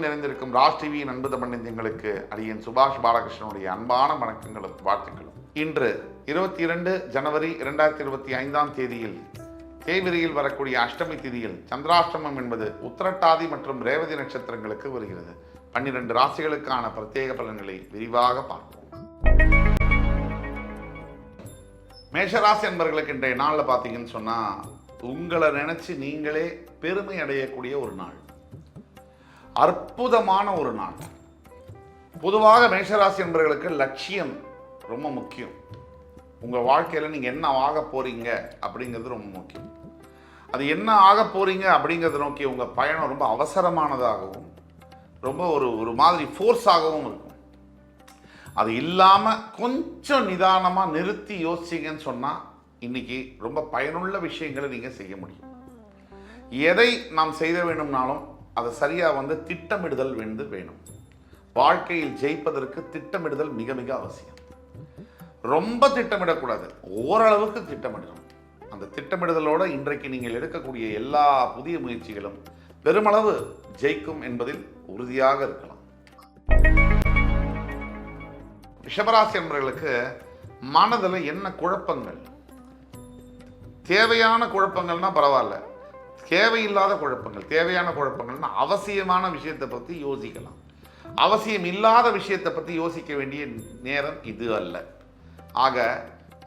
உலகெங்கும் நிறைந்திருக்கும் ராஜ் டிவியின் அன்பு தமிழ் நெஞ்சங்களுக்கு அடியேன் சுபாஷ் பாலகிருஷ்ணனுடைய அன்பான வணக்கங்களும் வாழ்த்துக்களும். இன்று 22 ஜனவரி 2025 தேதியில் தேய்பிரையில் வரக்கூடிய அஷ்டமி திதியில் சந்திராஷ்டமம் என்பது உத்திரட்டாதி மற்றும் ரேவதி நட்சத்திரங்களுக்கு வருகிறது. 12 ராசிகளுக்கான பிரத்யேக பலன்களை விரிவாக பார்ப்போம். மேஷராசி என்பவர்களுக்கு இன்றைய நாளில் பார்த்தீங்கன்னு சொன்னால், உங்களை நினைச்சு நீங்களே பெருமை அடையக்கூடிய ஒரு நாள், அற்புதமான ஒரு நாள். பொதுவாக மேஷராசி என்பவர்களுக்கு லட்சியம் ரொம்ப முக்கியம். உங்கள் வாழ்க்கையில் நீங்கள் என்ன ஆக போறீங்க அப்படிங்கிறது ரொம்ப முக்கியம். அது என்ன ஆக போறீங்க அப்படிங்கிறத நோக்கி உங்கள் பயணம் ரொம்ப அவசரமானதாகவும் ரொம்ப ஒரு மாதிரி ஃபோர்ஸாகவும் இருக்கும். அது இல்லாமல் கொஞ்சம் நிதானமாக நிறுத்தி யோசிச்சிங்கன்னு சொன்னால் இன்னைக்கு ரொம்ப பயனுள்ள விஷயங்களை நீங்கள் செய்ய முடியும். எதை நாம் செய்ய வேணும்னாலும் அதை சரியாக திட்டமிடுதல் வேணும். வாழ்க்கையில் ஜெயிப்பதற்கு திட்டமிடுதல் மிக மிக அவசியம். ரொம்ப திட்டமிடக்கூடாது, ஓரளவுக்கு திட்டமிடணும். அந்த திட்டமிடுதலோடு இன்றைக்கு நீங்கள் எடுக்கக்கூடிய எல்லா புதிய முயற்சிகளும் பெருமளவு ஜெயிக்கும் என்பதில் உறுதியாக இருக்கலாம். ரிஷபராசி என்பவர்களுக்கு மனதில் என்ன குழப்பங்கள், தேவையான குழப்பங்கள்னா பரவாயில்ல, தேவையில்லாத குழப்பங்கள். தேவையான குழப்பங்கள்னா அவசியமான விஷயத்தை பற்றி யோசிக்கலாம், அவசியம் இல்லாத விஷயத்தை பற்றி யோசிக்க வேண்டிய நேரம் இது அல்ல. ஆக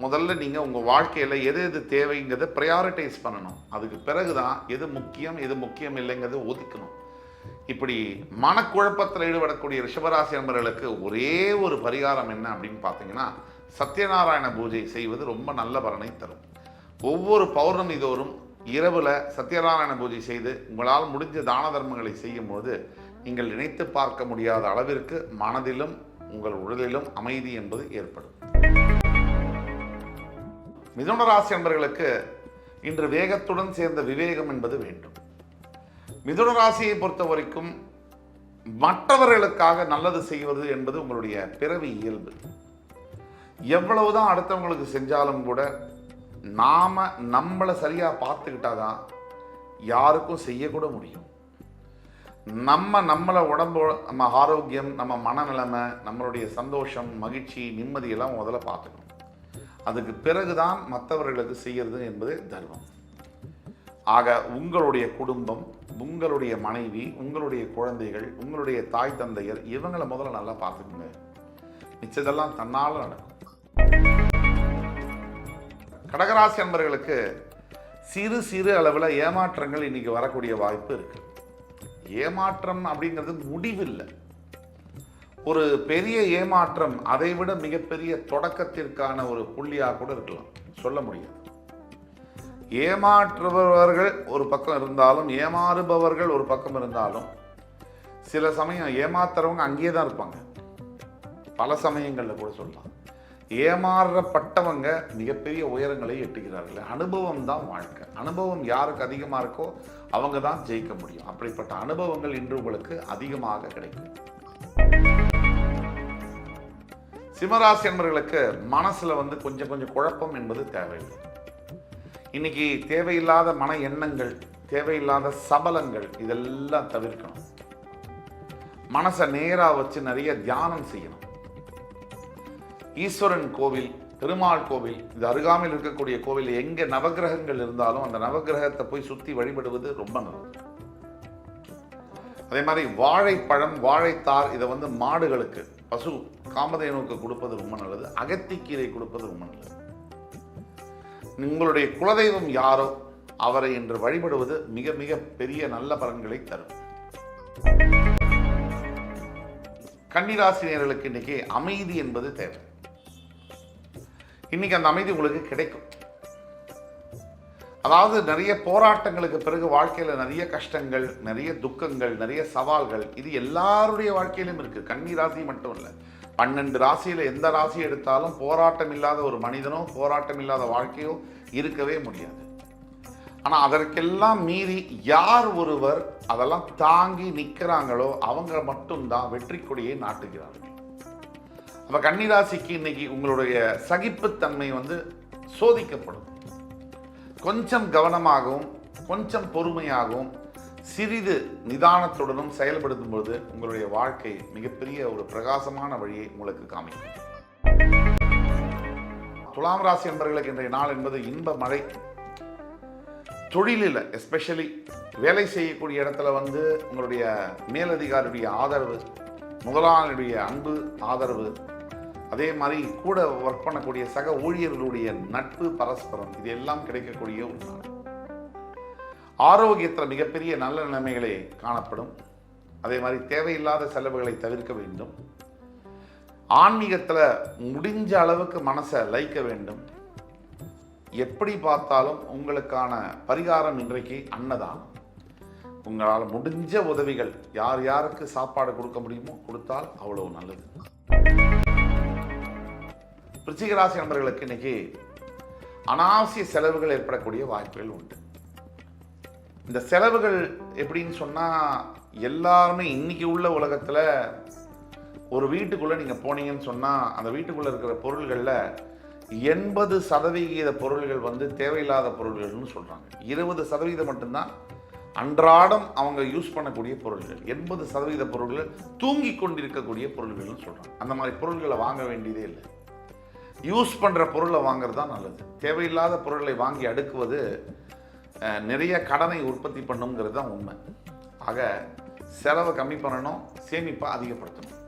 முதல்ல நீங்கள் உங்கள் வாழ்க்கையில் எது எது தேவைங்கிறத ப்ரையாரிட்டைஸ் பண்ணணும். அதுக்கு பிறகு தான் எது முக்கியம் இல்லைங்கிறத ஒதுக்கணும். இப்படி மனக்குழப்பத்தில் ஈடுபடக்கூடிய ரிஷபராசி நண்பர்களுக்கு ஒரே ஒரு பரிகாரம் என்ன அப்படின்னு பார்த்தீங்கன்னா, சத்யநாராயண பூஜை செய்வது ரொம்ப நல்ல பலனை தரும். ஒவ்வொரு பௌர்ணமி தோறும் இரவில் சத்யநாராயண பூஜை செய்து உங்களால் முடிஞ்ச தான தர்மங்களை செய்யும்போது நீங்கள் நினைத்து பார்க்க முடியாத அளவிற்கு மனதிலும் உங்கள் உடலிலும் அமைதி என்பது ஏற்படும். மிதுன ராசி நண்பர்களுக்கு இன்று வேகத்துடன் சேர்ந்த விவேகம் என்பது வேண்டும். மிதுன ராசியை பொறுத்த வரைக்கும் மற்றவர்களுக்காக நல்லது செய்வது என்பது உங்களுடைய பிறவி இயல்பு. எவ்வளவுதான் அடுத்தவங்களுக்கு செஞ்சாலும் கூட நம்மளை சரியா பார்த்துக்கிட்டாதான் யாருக்கும் செய்யக்கூட முடியும். நம்மளை உடம்பு, நம்ம ஆரோக்கியம், நம்ம மனநிலைமை, நம்மளுடைய சந்தோஷம், மகிழ்ச்சி, நிம்மதியெல்லாம் முதல்ல பார்த்துக்கணும். அதுக்கு பிறகுதான் மற்றவர்களுக்கு செய்யறது என்பது தர்மம். ஆக உங்களுடைய குடும்பம், உங்களுடைய மனைவி, உங்களுடைய குழந்தைகள், உங்களுடைய தாய் தந்தையர், இவங்களை முதல்ல நல்லா பார்த்துக்குங்க. மிச்சதெல்லாம் தன்னால் நடக்கும். கடகராசி அன்பர்களுக்கு சிறு சிறு அளவில் ஏமாற்றங்கள் இன்னைக்கு வரக்கூடிய வாய்ப்பு இருக்கு. ஏமாற்றம் அப்படிங்கிறது முடிவில்லை. ஒரு பெரிய ஏமாற்றம் அதை விட மிகப்பெரிய தொடக்கத்திற்கான ஒரு புள்ளியாக கூட இருக்கலாம், சொல்ல முடியாது. ஏமாற்றுபவர்கள் ஒரு பக்கம் இருந்தாலும், ஏமாறுபவர்கள் ஒரு பக்கம் இருந்தாலும், சில சமயம் ஏமாத்துறவங்க அங்கேயே தான் இருப்பாங்க. பல சமயங்களில் கூட சொல்லலாம். ஏமாறப்பட்டவங்க மிகப்பெரிய உயரங்களை எட்டுகிறார்கள். அனுபவம் தான் வாழ்க்கை. அனுபவம் யாருக்கு அதிகமாக இருக்கோ அவங்க தான் ஜெயிக்க முடியும். அப்படிப்பட்ட அனுபவங்கள் இன்று உங்களுக்கு அதிகமாக கிடைக்கும். சிம்மராசி என்பவர்களுக்கு மனசுல கொஞ்சம் குழப்பம் என்பது தேவையில்லை. இன்னைக்கு தேவையில்லாத மன எண்ணங்கள், தேவையில்லாத சபலங்கள் இதெல்லாம் தவிர்க்கணும். மனசை நேரா வச்சு நிறைய தியானம் செய்யணும். ஈஸ்வரன் கோவில், பெருமாள் கோவில், இது அருகாமையில் இருக்கக்கூடிய கோவில், எங்க நவகிரகங்கள் இருந்தாலும் அந்த நவகிரகத்தை போய் சுத்தி வழிபடுவது ரொம்ப நல்லது. அதே மாதிரி வாழைப்பழம், வாழைத்தார் இதை மாடுகளுக்கு, பசு காமதேனுக்கு கொடுப்பது ரொம்ப நல்லது. அகத்திக்கீரை கொடுப்பது ரொம்ப நல்லது. உங்களுடைய குலதெய்வம் யாரோ அவரை என்று வழிபடுவது மிக மிக பெரிய நல்ல பலன்களை தரும். கன்னிராசினியர்களுக்கு இன்னைக்கு அமைதி என்பது தேவை. இன்னைக்கு அந்த அமைதி உங்களுக்கு கிடைக்கும். அதாவது நிறைய போராட்டங்களுக்கு பிறகு வாழ்க்கையில் நிறைய கஷ்டங்கள், நிறைய துக்கங்கள், நிறைய சவால்கள், இது எல்லாருடைய வாழ்க்கையிலும் இருக்கு. கன்னி ராசி மட்டும் இல்லை, 12 ராசியில் எந்த ராசி எடுத்தாலும் போராட்டம் இல்லாத ஒரு மனிதனோ, போராட்டம் இல்லாத வாழ்க்கையோ இருக்கவே முடியாது. ஆனால் அதற்கெல்லாம் மீறி யார் ஒருவர் அதெல்லாம் தாங்கி நிற்கிறாங்களோ அவங்க மட்டும்தான் வெற்றி கொடியை நாட்டுகிறார்கள். அப்போ கன்னிராசிக்கு இன்னைக்கு உங்களுடைய சகிப்புத்தன்மை சோதிக்கப்படும். கொஞ்சம் கவனமாகவும், கொஞ்சம் பொறுமையாகவும், சிறிது நிதானத்துடனும் செயல்படுத்தும் பொழுது உங்களுடைய வாழ்க்கை மிகப்பெரிய ஒரு பிரகாசமான வழியை உங்களுக்கு காமிக்கும். துலாம் ராசி என்பவர்களுக்கு இன்றைய நாள் என்பது இன்ப மழை. தொழிலில் எஸ்பெஷலி வேலை செய்யக்கூடிய இடத்துல உங்களுடைய மேலதிகாரியுடைய ஆதரவு, முதலாளியுடைய அன்பு ஆதரவு, அதே மாதிரி கூட ஒர்க் பண்ணக்கூடிய சக ஊழியர்களுடைய நட்பு பரஸ்பரம், இது எல்லாம் கிடைக்கக்கூடிய ஒரு நாள். ஆரோக்கியத்தில் மிகப்பெரிய நல்ல நிலைமைகளே காணப்படும். அதே மாதிரி தேவையில்லாத செலவுகளை தவிர்க்க வேண்டும். ஆன்மீகத்தில் முடிஞ்ச அளவுக்கு மனசை லயிக்க வேண்டும். எப்படி பார்த்தாலும் உங்களுக்கான பரிகாரம் இன்றைக்கு அன்னதானம். உங்களால் முடிஞ்ச உதவிகள் யார் யாருக்கு சாப்பாடு கொடுக்க முடியுமோ கொடுத்தால் அவ்வளவு நல்லது. விருச்சிக ராசி நண்பர்களுக்கு இன்னைக்கு அனாவசிய செலவுகள் ஏற்படக்கூடிய வாய்ப்புகள் உண்டு. இந்த செலவுகள் எப்படின்னு சொன்னால், எல்லாருமே இன்னைக்கு உள்ள உலகத்தில் ஒரு வீட்டுக்குள்ளே நீங்கள் போனீங்கன்னு சொன்னால் அந்த வீட்டுக்குள்ளே இருக்கிற பொருள்களில் 80% பொருள்கள் தேவையில்லாத பொருள்கள்னு சொல்கிறாங்க. 20% மட்டும்தான் அன்றாடம் அவங்க யூஸ் பண்ணக்கூடிய பொருள்கள். 80% பொருள்கள் தூங்கி கொண்டிருக்கக்கூடிய பொருள்கள்னு சொல்கிறாங்க. அந்த மாதிரி பொருள்களை வாங்க வேண்டியதே இல்லை. யூஸ் பண்ணுற பொருளை வாங்குறது தான் நல்லது. தேவையில்லாத பொருளை வாங்கி அடுக்குவது நிறைய கடனை உற்பத்தி பண்ணுங்கிறது தான் உண்மை. ஆக செலவை கம்மி பண்ணணும், சேமிப்பை அதிகப்படுத்தணும்.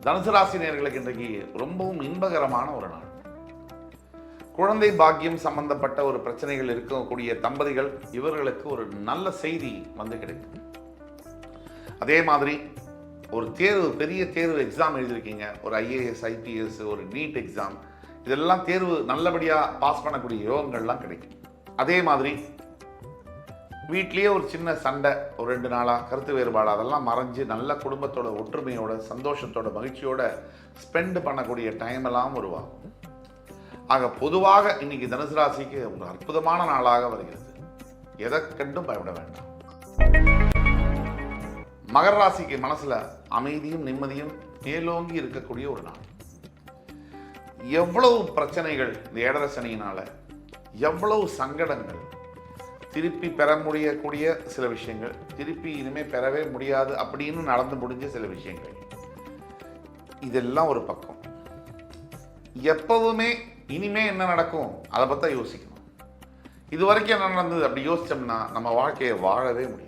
தனுசு ராசி நேயர்களுக்கு இன்றைக்கு ரொம்பவும் இன்பகரமான ஒரு நாள். குழந்தை பாக்கியம் சம்பந்தப்பட்ட ஒரு பிரச்சனைகள் இருக்கக்கூடிய தம்பதிகள், இவர்களுக்கு ஒரு நல்ல செய்தி கிடைக்கும். அதே மாதிரி ஒரு தேர்வு, பெரிய தேர்வு எக்ஸாம் எழுதியிருக்கீங்க, ஒரு IAS IPS, ஒரு நீட் எக்ஸாம், இதெல்லாம் தேர்வு நல்லபடியாக பாஸ் பண்ணக்கூடிய யோகங்கள்லாம் கிடைக்கும். அதே மாதிரி வீட்லேயே ஒரு சின்ன சண்டை, ஒரு 2 நாளாக கருத்து வேறுபாடு, அதெல்லாம் மறைஞ்சு நல்ல குடும்பத்தோட ஒற்றுமையோட சந்தோஷத்தோட மகிழ்ச்சியோட ஸ்பெண்ட் பண்ணக்கூடிய டைம் எல்லாம் உருவாகும். ஆக பொதுவாக இன்னைக்கு தனுசு ராசிக்கு ஒரு அற்புதமான நாளாக வருகிறது. எதை கண்டும் பயப்பட வேண்டாம். மகர ராசிக்கு மனசுல அமைதியும் நிம்மதியும் மேலோங்கி இருக்கக்கூடிய ஒரு நாள். எவ்வளவு பிரச்சனைகள் இந்த 7.5 சனியினால, எவ்வளவு சங்கடங்கள், திருப்பி பெற முடியக்கூடிய சில விஷயங்கள், திருப்பி இனிமே பெறவே முடியாது அப்படின்னு நடந்து முடிஞ்ச சில விஷயங்கள், இதெல்லாம் ஒரு பக்கம். எப்பவுமே இனிமே என்ன நடக்கும் அதை பற்றி யோசிக்கணும். இது வரைக்கும் என்ன நடந்தது அப்படி யோசிச்சோம்னா நம்ம வாழ்க்கையை வாழவே முடியாது.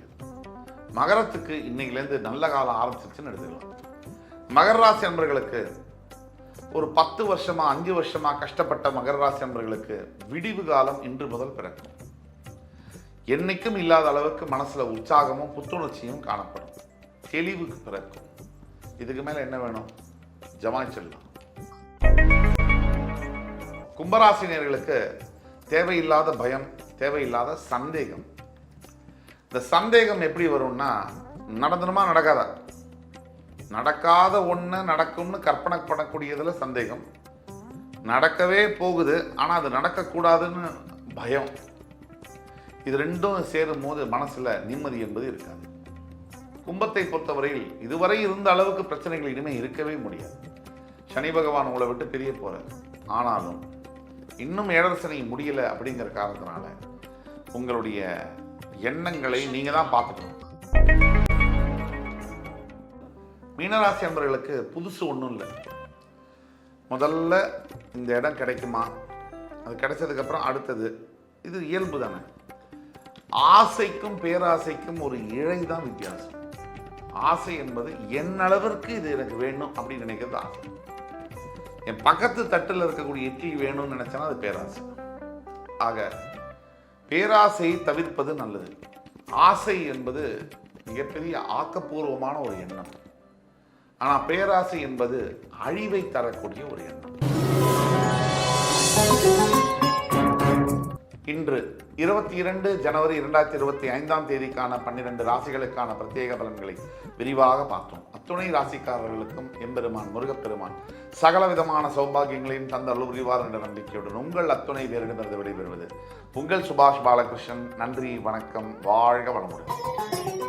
மகரத்துக்கு இன்னைக்குலேருந்து நல்ல காலம் ஆரம்பிச்சிருச்சுன்னு எடுத்துக்கலாம். மகர ராசி நண்பர்களுக்கு ஒரு 10 வருஷமா 5 வருஷமா கஷ்டப்பட்ட மகர ராசி நண்பர்களுக்கு விடிவு காலம் இன்று முதல் பிறக்கும். என்னைக்கும் இல்லாத அளவுக்கு மனசுல உற்சாகமும் புத்துணர்ச்சியும் காணப்படும். தெளிவுக்கு பிறக்கும். இதுக்கு மேல என்ன வேணும்? ஜமாய்ச்சிடலாம். கும்பராசினியர்களுக்கு தேவையில்லாத பயம், தேவையில்லாத சந்தேகம். இந்த சந்தேகம் எப்படி வரும்னா, நடந்துருமா நடக்காதா, நடக்காத ஒன்று நடக்கும்னு கற்பனை பண்ணக்கூடியதில் சந்தேகம், நடக்கவே போகுது ஆனால் அது நடக்கக்கூடாதுன்னு பயம். இது ரெண்டும் சேரும் போது மனசில் நிம்மதி என்பது இருக்காது. கும்பத்தை பொறுத்தவரையில் இதுவரை இருந்த அளவுக்கு பிரச்சனைகள் இனிமேல் இருக்கவே முடியாது. சனி பகவான் உங்களை விட்டு பிரிய போகிறார். ஆனாலும் இன்னும் 7.5 சனி முடியலை அப்படிங்கிற காரணத்தினால உங்களுடைய எண்ணங்களை நீங்கள் தான் பார்த்துக்கணும். மீனராசி அன்பர்களுக்கு புதுசு ஒன்றும் இல்லை. முதல்ல இந்த இடம் கிடைக்குமா, அது கிடைச்சதுக்கப்புறம் அடுத்தது, இது இயல்பு தானே. ஆசைக்கும் பேராசைக்கும் ஒரு இழை தான் வித்தியாசம். ஆசை என்பது என் அளவிற்கு இது எனக்கு வேணும் அப்படின்னு நினைக்கிறது ஆசை. என் பக்கத்து தட்டில் இருக்கக்கூடிய இட்லி வேணும்னு நினைச்சேன்னா அது பேராசை. ஆக பேராசையை தவிர்ப்பது நல்லது. ஆசை என்பது மிகப்பெரிய ஆக்கப்பூர்வமான ஒரு எண்ணம். ஆனால் பேராசை என்பது அழிவை தரக்கூடிய ஒரு எண்ணம். இன்று 22 ஜனவரி 2025ஆம் தேதிக்கான 12 ராசிகளுக்கான பிரத்யேக பலன்களை விரிவாக பார்த்தோம். அத்துணை ராசிக்காரர்களுக்கும் எம்பெருமான் முருகப்பெருமான் சகல விதமான சௌபாகியங்களையும் தந்தருள் புரிவார் என்ற நம்பிக்கையுடன் உங்கள் அத்துணை பேரிடமிருந்து விடைபெறுவது உங்கள் சுபாஷ் பாலகிருஷ்ணன். நன்றி, வணக்கம், வாழ்க வளமுடன்.